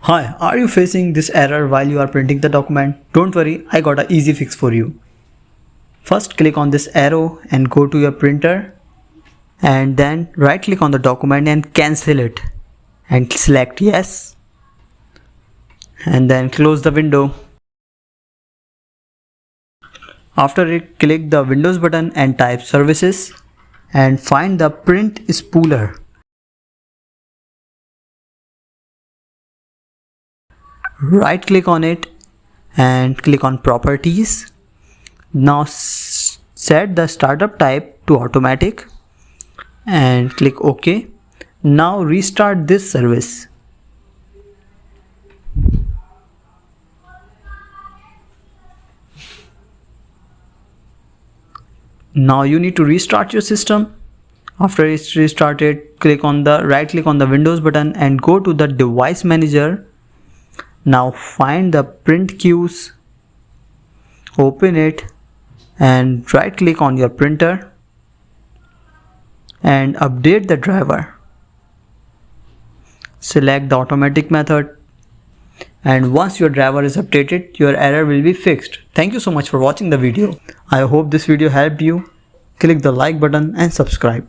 Hi, are you facing this error while you are printing the document? Don't worry, I got an easy fix for you. First click on this arrow and go to your printer and then right click on the document and cancel it and select yes and then close the window. After it, click the Windows button and type services and find the print spooler. Right click on it and click on properties. Now set the startup type to automatic and click OK. Now restart this service. Now you need to restart your system. After it's restarted, right click on the Windows button and go to the device manager. Now find the print queues, open it and right click on your printer and update the driver. Select the automatic method and once your driver is updated, your error will be fixed. Thank you so much for watching the video. I hope this video helped you. Click the like button and subscribe.